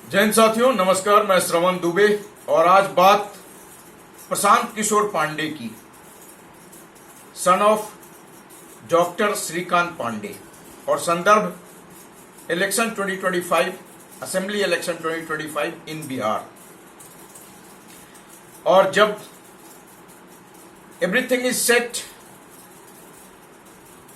जय हिंद साथियों, नमस्कार। मैं श्रवण दुबे और आज बात प्रशांत किशोर पांडे की, son of doctor Shrikant Pandey, और संदर्भ election 2025, assembly election 2025 in Bihar. और जब everything is set,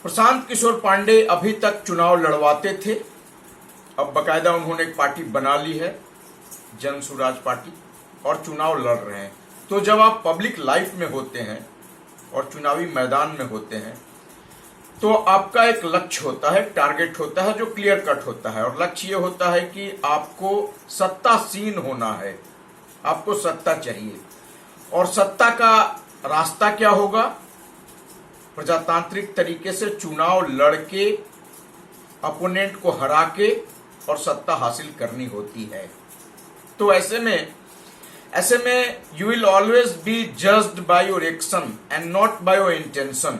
Prashant Kishor Pandey अभी तक चुनाव लड़वाते थे, अब बकायदा उन्होंने एक पार्टी बना ली है, जन स्वराज पार्टी, और चुनाव लड़ रहे हैं। तो जब आप पब्लिक लाइफ में होते हैं और चुनावी मैदान में होते हैं तो आपका एक लक्ष्य होता है, टारगेट होता है जो क्लियर कट होता है, और लक्ष्य ये होता है कि आपको सत्तासीन होना है, आपको सत्ता चाहिए। और सत्ता का रास्ता क्या होगा? प्रजातांत्रिक तरीके से चुनाव लड़के अपोनेंट को हरा के और सत्ता हासिल करनी होती है। तो ऐसे में you will always be judged by your action and not by your intention.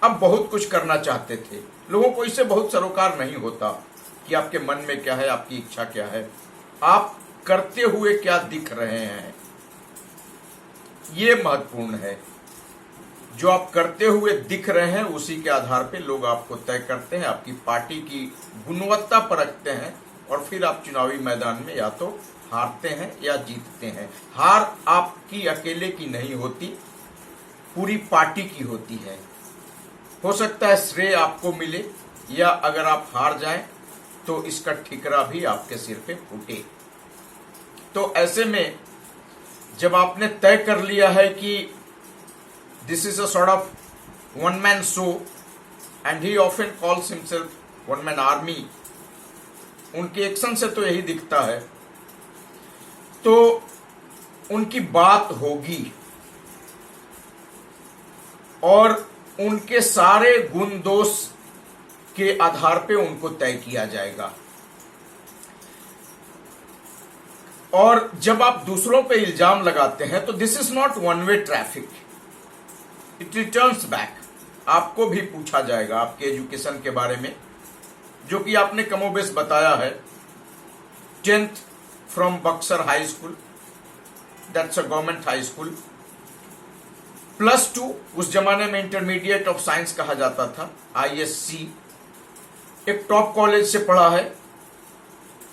अब बहुत कुछ करना चाहते थे, लोगों को इससे बहुत सरोकार नहीं होता कि आपके मन में क्या है, आपकी इच्छा क्या है, आप करते हुए क्या दिख रहे हैं, ये महत्वपूर्ण है। जो आप करते हुए दिख रहे हैं उसी के आधार पे लोग आपको तय करते हैं, आपकी पार्टी की गुणवत्ता परखते हैं, और फिर आप चुनावी मैदान में या तो हारते हैं या जीतते हैं। हार आपकी अकेले की नहीं होती, पूरी पार्टी की होती है। हो सकता है श्रेय आपको मिले, या अगर आप हार जाएं तो इसका ठिकरा भी आपके सिर पे फूटे। तो ऐसे में जब आपने तय कर लिया है कि this is a sort of one-man show and he often calls himself one-man army, उनके एक्शन से तो यही दिखता है, तो उनकी बात होगी और उनके सारे गुण दोष के आधार पे उनको तय किया जाएगा। और जब आप दूसरों पे इल्जाम लगाते हैं तो this is not one way traffic, it returns back. आपको भी पूछा जाएगा आपके एजुकेशन के बारे में, जो कि आपने कमोबेश बताया है। 10th from Buxar high school, that's a government high school. +2 उस जमाने में इंटरमीडिएट ऑफ साइंस कहा जाता था, ISC। एक टॉप कॉलेज से पढ़ा है,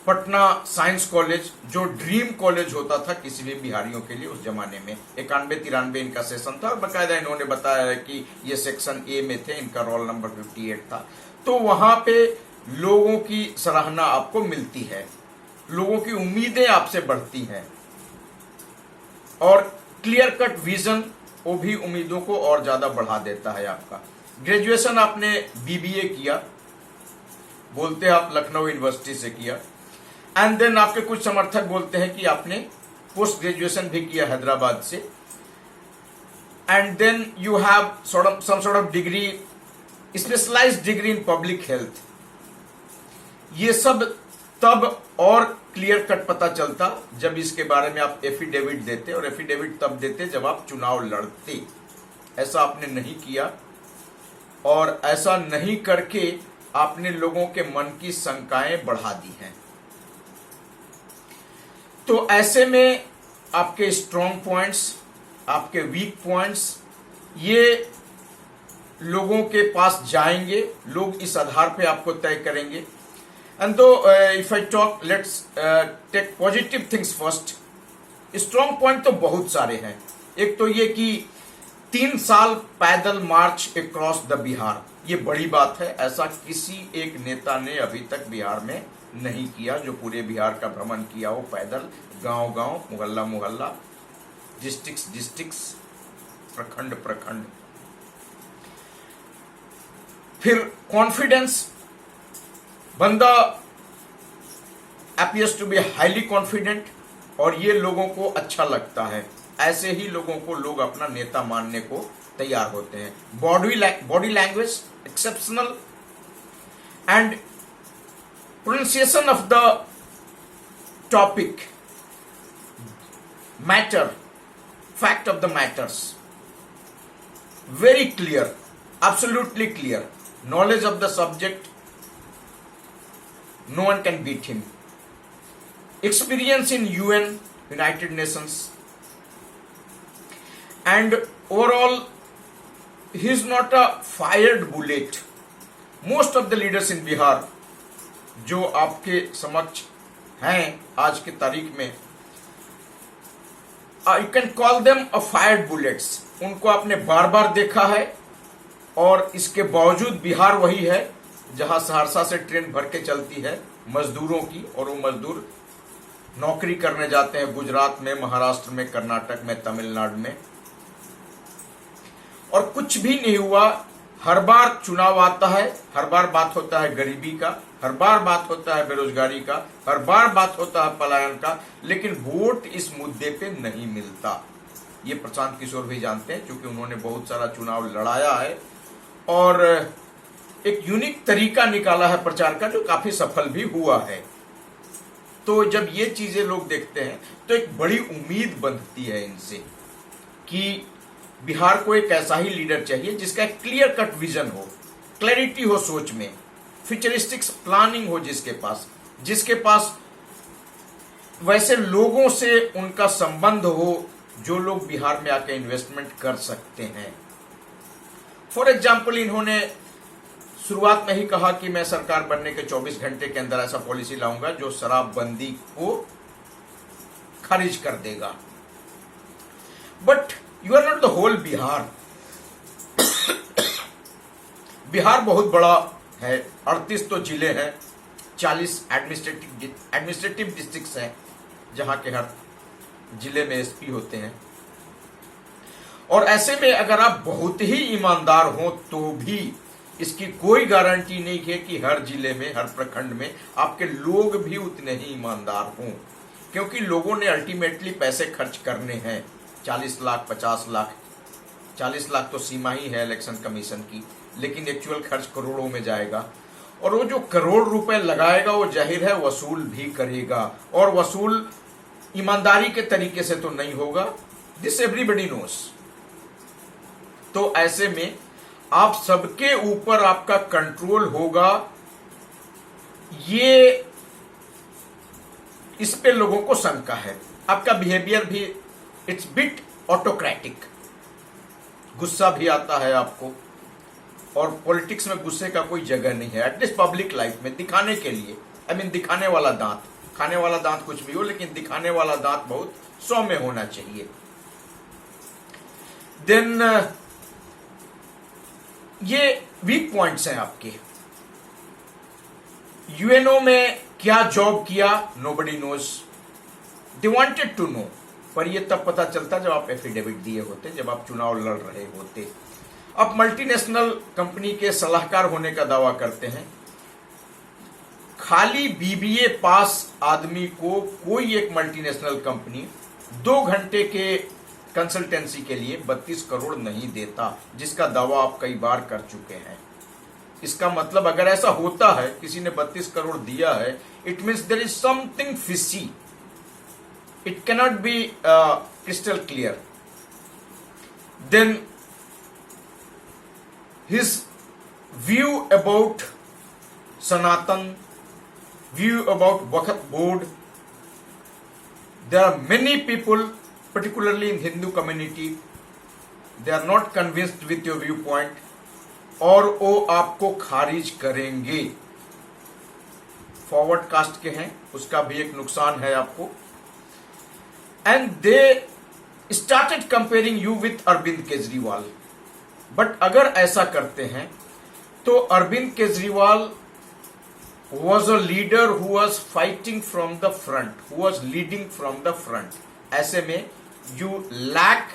पटना साइंस कॉलेज, जो ड्रीम कॉलेज होता था किसी भी बिहारियों के लिए उस जमाने में। 91-93 इनका सेशन था, और बकायदा इन्होंने बताया है कि ये सेक्शन ए में थे, इनका रोल नंबर 58 था। तो वहां पे लोगों की सराहना आपको मिलती है, लोगों की उम्मीदें आपसे बढ़ती हैं, और क्लियर कट विजन वो भी उम्मीदों को और ज्यादा बढ़ा देता है आपका। ग्रेजुएशन आपने BBA किया, बोलते हैं आप लखनऊ यूनिवर्सिटी से किया, एंड देन आपके कुछ समर्थक बोलते हैं कि आपने पोस्ट ग्रेजुएशन भी किया हैदराबाद से, and then you have some sort of degree, specialised degree in public health. ये सब तब और क्लियर कट पता चलता जब इसके बारे में आप एफिडेविट देते, और एफिडेविट तब देते जब आप चुनाव लड़ते। ऐसा आपने नहीं किया, और ऐसा नहीं करके आपने लोगों के मन की शंकाएं बढ़ा दी हैं। तो ऐसे में आपके स्ट्रॉन्ग पॉइंट्स, आपके वीक पॉइंट्स, ये लोगों के पास जाएंगे, लोग इस आधार पे आपको तय करेंगे। And though if I talk, let's take positive things first. Strong point तो बहुत सारे हैं। एक तो ये कि 3 साल पैदल मार्च अक्रॉस द बिहार, ये बड़ी बात है। ऐसा किसी एक नेता ने अभी तक बिहार में नहीं किया, जो पूरे बिहार का भ्रमण किया हो पैदल, गांव गांव, मोहल्ला मोहल्ला, डिस्ट्रिक्ट्स, प्रखंड प्रखंड। फिर कॉन्फिडेंस, बंदा appears to be highly confident, और ये लोगों को अच्छा लगता है। ऐसे ही लोगों को लोग अपना नेता मानने को तैयार होते हैं। Body language exceptional, and pronunciation of the topic, matter, fact of the matters, very clear, absolutely clear. Knowledge of the subject, no one can beat him. experience in UN, United Nations, and overall he is not a fired bullet. Most of the leaders in Bihar जो आपके समक्ष हैं आज की तारीख में, you can call them a fired bullets. उनको आपने बार बार देखा है और इसके बावजूद बिहार वही है जहां सहरसा से ट्रेन भर के चलती है मजदूरों की, और वो मजदूर नौकरी करने जाते हैं गुजरात में, महाराष्ट्र में, कर्नाटक में, तमिलनाडु में, और कुछ भी नहीं हुआ। हर बार चुनाव आता है, हर बार बात होता है गरीबी का, हर बार बात होता है बेरोजगारी का, हर बार बात होता है पलायन का, लेकिन वोट इस मुद्दे पे नहीं मिलता। ये प्रशांत किशोर भी जानते हैं क्योंकि उन्होंने बहुत सारा चुनाव लड़ाया है और एक यूनिक तरीका निकाला है प्रचार का जो काफी सफल भी हुआ है। तो जब ये चीजें लोग देखते हैं तो एक बड़ी उम्मीद बनती है इनसे कि बिहार को एक ऐसा ही लीडर चाहिए जिसका एक क्लियर कट विजन हो, क्लैरिटी हो सोच में, फ्यूचरिस्टिक्स प्लानिंग हो जिसके पास वैसे लोगों से उनका संबंध हो जो लोग बिहार में आके इन्वेस्टमेंट कर सकते हैं। फॉर एग्जाम्पल, इन्होंने शुरुआत में ही कहा कि मैं सरकार बनने के 24 घंटे के अंदर ऐसा पॉलिसी लाऊंगा जो शराबबंदी को खारिज कर देगा। But you are not the whole Bihar. Bihar बहुत बड़ा है, 38 तो जिले हैं, 40 एडमिनिस्ट्रेटिव डिस्ट्रिक्ट्स हैं जहां के हर जिले में एसपी होते हैं, और ऐसे में अगर आप बहुत ही ईमानदार हो तो भी इसकी कोई गारंटी नहीं है कि हर जिले में, हर प्रखंड में आपके लोग भी उतने ही ईमानदार हों, क्योंकि लोगों ने अल्टीमेटली पैसे खर्च करने हैं। 40 लाख, 50 लाख, 40 लाख तो सीमा ही है इलेक्शन कमीशन की, लेकिन एक्चुअल खर्च करोड़ों में जाएगा, और वो जो करोड़ रुपए लगाएगा वो जाहिर है वसूल भी करेगा, और वसूल ईमानदारी के तरीके से तो नहीं होगा, दिस एवरीबडी नोस। तो ऐसे में आप सबके ऊपर आपका कंट्रोल होगा, ये इस पे लोगों को शंका है। आपका बिहेवियर भी इट्स बिट ऑटोक्रेटिक, गुस्सा भी आता है आपको, और पॉलिटिक्स में गुस्से का कोई जगह नहीं है, एटलीस्ट पब्लिक लाइफ में दिखाने के लिए। दिखाने वाला दांत, खाने वाला दांत कुछ भी हो, लेकिन दिखाने वाला दांत बहुत सौम्य होना चाहिए। देन ये वीक पॉइंट्स हैं आपके। यूएनओ में क्या जॉब किया, nobody knows. They wanted to know, पर यह तब पता चलता जब आप एफिडेविट दिए होते, जब आप चुनाव लड़ रहे होते। आप मल्टीनेशनल कंपनी के सलाहकार होने का दावा करते हैं। खाली बीबीए पास आदमी को कोई एक मल्टीनेशनल कंपनी 2 घंटे के कंसल्टेंसी के लिए 32 करोड़ नहीं देता, जिसका दावा आप कई बार कर चुके हैं। इसका मतलब अगर ऐसा होता है, किसी ने 32 करोड़ दिया है, it means there is something fishy, it cannot be crystal clear. Then his view about Sanatan, view about Waqf board. There are many people, particularly in Hindu community, they are not convinced with your viewpoint, और वो आपको खारिज करेंगे। Forward cast के हैं, उसका भी एक नुकसान है आपको। And they started comparing you with Arvind Kejriwal. But अगर ऐसा करते हैं तो Arvind Kejriwal was a leader who was fighting from the front, who was leading from the front. ऐसे में you lack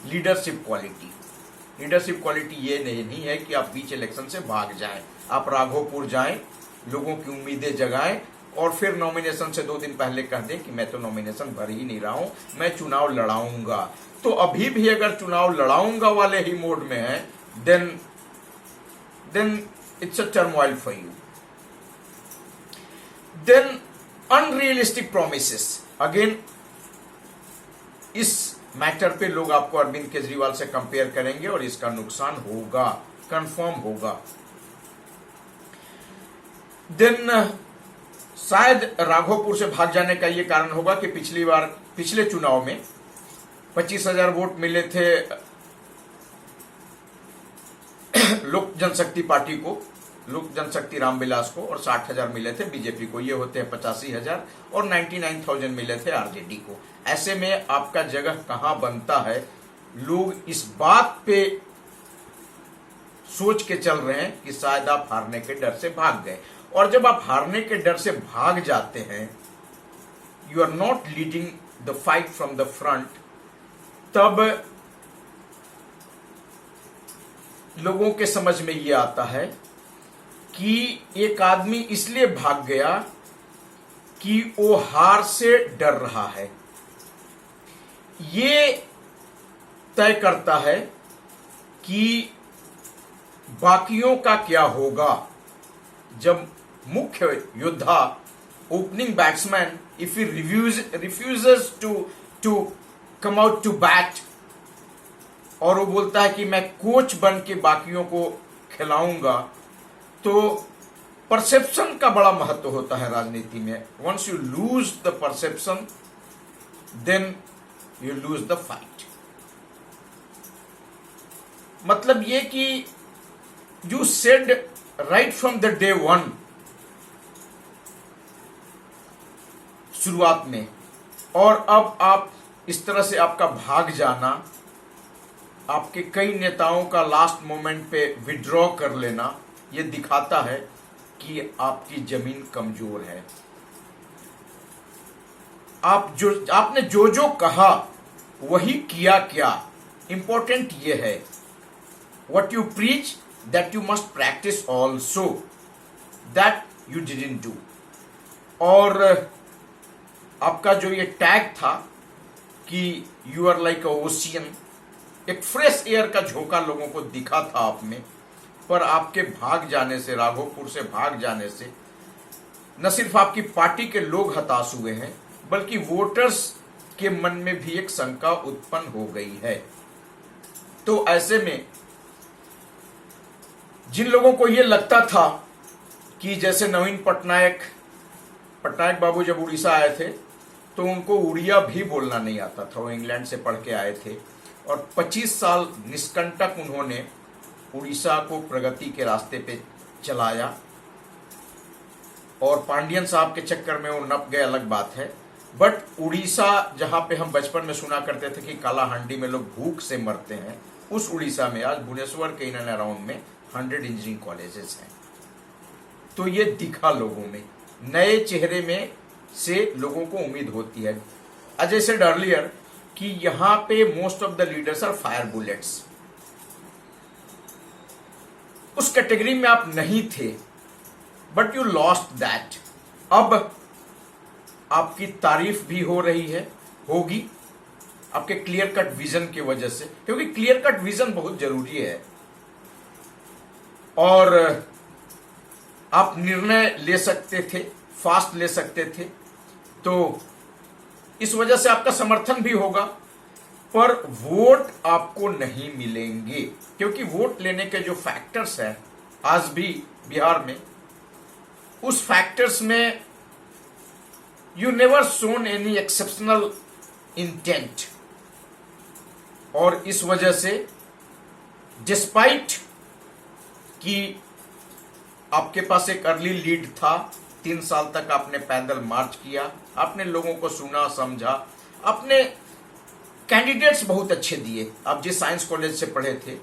leadership quality. Leadership quality ये नहीं है कि आप बीच इलेक्शन से भाग जाएं, आप राघोपुर जाएं, लोगों की उम्मीदें जगाएं और फिर नॉमिनेशन से 2 दिन पहले कह दें कि मैं तो नॉमिनेशन भर ही नहीं रहा हूं, मैं चुनाव लड़ाऊंगा। तो अभी भी अगर चुनाव लड़ाऊंगा वाले ही मोड में है, then it's a turmoil for you. Then unrealistic promises, again इस मैटर पे लोग आपको अरविंद केजरीवाल से कंपेयर करेंगे और इसका नुकसान होगा, कंफर्म होगा। देन शायद राघोपुर से भाग जाने का ये कारण होगा कि पिछले चुनाव में 25,000 वोट मिले थे लोक जनशक्ति पार्टी को, लोक जनशक्ति रामविलास को, और 60,000 मिले थे बीजेपी को। ये होते हैं 85,000 और 99,000 मिले थे आरजेडी को। ऐसे में आपका जगह कहां बनता है? लोग इस बात पे सोच के चल रहे हैं कि शायद आप हारने के डर से भाग गए। और जब आप हारने के डर से भाग जाते हैं, you are not leading the fight from the front, तब लोगों के समझ में यह आता है कि एक आदमी इसलिए भाग गया कि वो हार से डर रहा है। ये तय करता है कि बाकियों का क्या होगा जब मुख्य योद्धा, opening batsman, if he refuses to come out to bat, और वो बोलता है कि मैं कोच बन के बाकियों को खिलाऊंगा, तो परसेप्शन का बड़ा महत्व होता है राजनीति में। Once you lose the perception, then you lose the fight. मतलब ये कि you said right from the day one, शुरुआत में, और अब आप इस तरह से आपका भाग जाना, आपके कई नेताओं का लास्ट मोमेंट पे विड्रॉ कर लेना, यह दिखाता है कि आपकी जमीन कमजोर है। आपने जो कहा वही किया क्या, इंपॉर्टेंट यह है। What you preach that you must practice also, that you didn't do. और आपका जो ये टैग था कि you are like a ocean, एक फ्रेश एयर का झोंका लोगों को दिखा था आप में, पर आपके भाग जाने से, राघोपुर से भाग जाने से न सिर्फ आपकी पार्टी के लोग हताश हुए हैं, बल्कि वोटर्स के मन में भी एक शंका उत्पन्न हो गई है। तो ऐसे में जिन लोगों को यह लगता था कि जैसे नवीन पटनायक बाबू जब उड़ीसा आए थे तो उनको उड़िया भी बोलना नहीं आता था, वो इंग्लैंड से पढ़ के आए थे, और 25 साल निष्कंटक उन्होंने उड़ीसा को प्रगति के रास्ते पे चलाया, और पांडियन साहब के चक्कर में वो नप गए, अलग बात है। बट उड़ीसा, जहां पे हम बचपन में सुना करते थे कि काला हांडी में लोग भूख से मरते हैं, उस उड़ीसा में आज भुवनेश्वर के इन एंड अराउंड में 100 इंजीनियरिंग कॉलेजेस हैं। तो ये दिखा लोगों में, नए चेहरे में से लोगों को उम्मीद होती है। एज आई सेड अर्लियर कि यहां पे most of the leaders are fire bullets. उस कैटेगरी में आप नहीं थे, बट यू लॉस्ट दैट। अब आपकी तारीफ भी हो रही है, होगी, आपके क्लियर कट विजन की वजह से, क्योंकि क्लियर कट विजन बहुत जरूरी है। और आप निर्णय ले सकते थे, फास्ट ले सकते थे, तो इस वजह से आपका समर्थन भी होगा, पर वोट आपको नहीं मिलेंगे, क्योंकि वोट लेने के जो फैक्टर्स हैं आज भी बिहार में, उस फैक्टर्स में you never shown any exceptional intent. और इस वजह से डिस्पाइट कि आपके पास एक अर्ली लीड था, 3 साल तक आपने पैदल मार्च किया, आपने लोगों को सुना, समझा, आपने कैंडिडेट्स बहुत अच्छे दिए। आप जिस साइंस कॉलेज से पढ़े थे,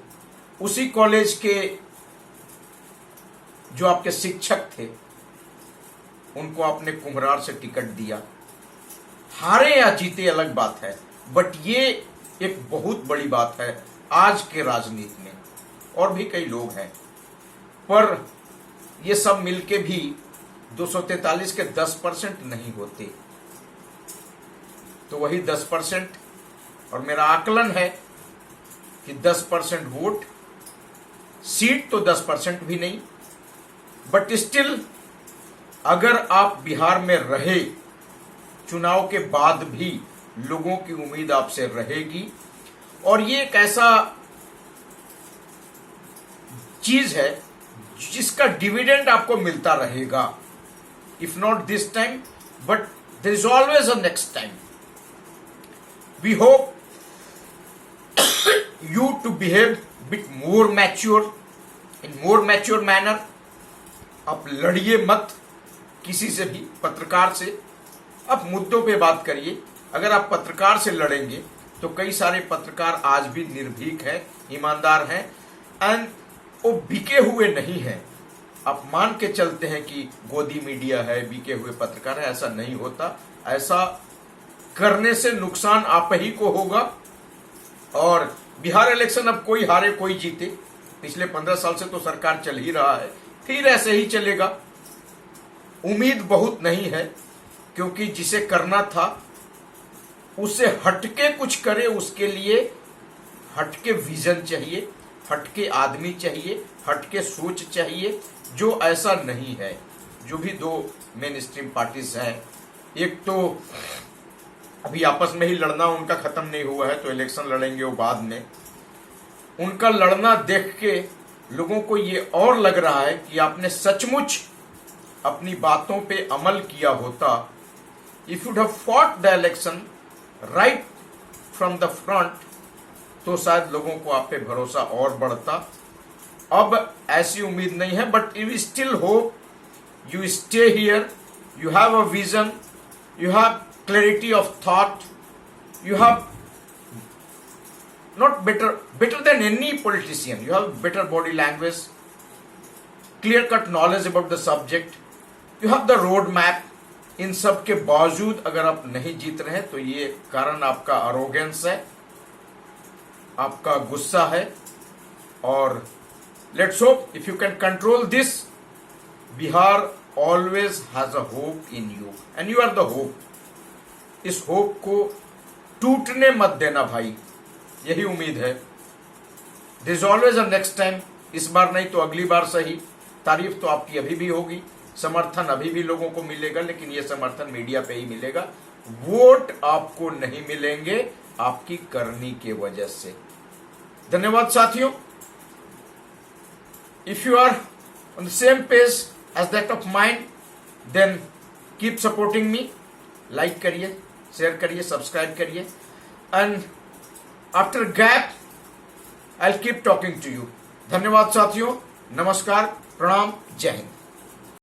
उसी कॉलेज के जो आपके शिक्षक थे, उनको आपने कुम्हरार से टिकट दिया। हारे या जीते अलग बात है, बट ये एक बहुत बड़ी बात है आज के राजनीति में। और भी कई लोग हैं, पर ये सब मिलके भी 243 के 10% नहीं होते। तो वही 10%, और मेरा आकलन है कि 10% वोट, सीट तो 10% भी नहीं, बट स्टिल अगर आप बिहार में रहे, चुनाव के बाद भी लोगों की उम्मीद आपसे रहेगी। और ये एक ऐसा चीज है जिसका डिविडेंड आपको मिलता रहेगा। if not this time, but there is always a next time. We hope you to behave bit more mature, in more mature manner. आप लड़िए मत किसी से भी, पत्रकार से आप मुद्दों पे बात करिए। अगर आप पत्रकार से लड़ेंगे तो कई सारे पत्रकार आज भी निर्भीक हैं, ईमानदार हैं, एंड वो बिके हुए नहीं हैं। आप मान के चलते हैं कि गोदी मीडिया है, बिके हुए पत्रकार है, ऐसा नहीं होता। ऐसा करने से नुकसान आप ही को होगा। और बिहार इलेक्शन अब कोई हारे कोई जीते, पिछले 15 साल से तो सरकार चल ही रहा है, फिर ऐसे ही चलेगा। उम्मीद बहुत नहीं है, क्योंकि जिसे करना था उससे हटके कुछ करे, उसके लिए हटके विजन चाहिए, हटके आदमी चाहिए, हटके सोच चाहिए, जो ऐसा नहीं है। जो भी दो मेन स्ट्रीम पार्टीज हैं, एक तो अभी आपस में ही लड़ना उनका खत्म नहीं हुआ है, तो इलेक्शन लड़ेंगे वो बाद में। उनका लड़ना देख के लोगों को ये और लग रहा है कि आपने सचमुच अपनी बातों पे अमल किया होता। If you have fought the election right from the front, तो शायद लोगों को आप पे भरोसा और बढ़ता। अब ऐसी उम्मीद नहीं है, but you still hope, you stay here, you have a vision, you have clarity of thought, you have not better than any politician, you have better body language, clear cut knowledge about the subject, you have the road map. इन सब के बावजूद अगर आप नहीं जीत रहे हैं तो ये कारण आपका अरोगेंस है, आपका गुस्सा है। और let's hope if you can control this, Bihar always has a hope in you and you are the hope. इस होप को टूटने मत देना भाई, यही उम्मीद है। There is always a next time. इस बार नहीं तो अगली बार सही। तारीफ तो आपकी अभी भी होगी, समर्थन अभी भी लोगों को मिलेगा, लेकिन यह समर्थन मीडिया पे ही मिलेगा। वोट आपको नहीं मिलेंगे आपकी करनी के वजह से। धन्यवाद साथियों। If you are on the same page as that of mind, then keep supporting me. Like करिए, शेयर करिए, सब्सक्राइब करिए, and after gap I will keep talking to you. धन्यवाद साथियों, नमस्कार, प्रणाम, जय हिंद।